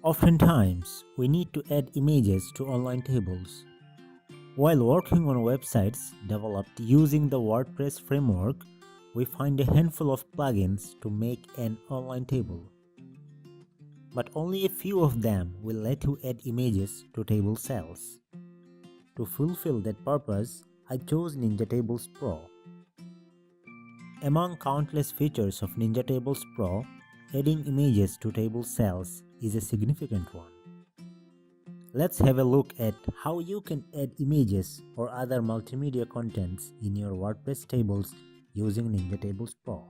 Oftentimes, we need to add images to online tables. While working on websites developed using the WordPress framework, we find a handful of plugins to make an online table. But only a few of them will let you add images to table cells. To fulfill that purpose, I chose NinjaTables Pro. Among countless features of NinjaTables Pro, adding images to table cells is a significant one. Let's have a look at how you can add images or other multimedia contents in your WordPress tables using NinjaTables Pro.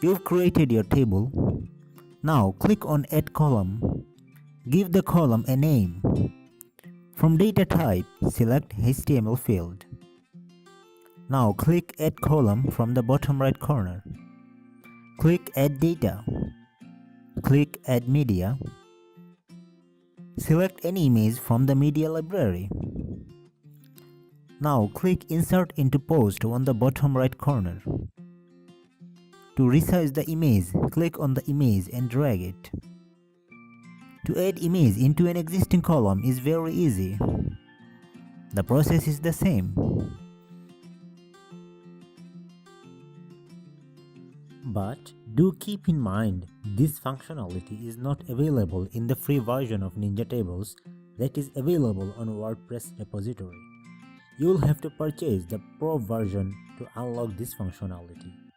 You've created your table. Now click on Add Column. Give the column a name. From data type, select HTML field. Now click Add Column from the bottom right corner. Click Add Data. Click Add Media. Select any image from the media library. Now click Insert into Post on the bottom right corner. To resize the image, click on the image and drag it. To add image into an existing column is very easy. The process is the same. But do keep in mind, this functionality is not available in the free version of NinjaTables that is available on WordPress repository. You will have to purchase the Pro version to unlock this functionality.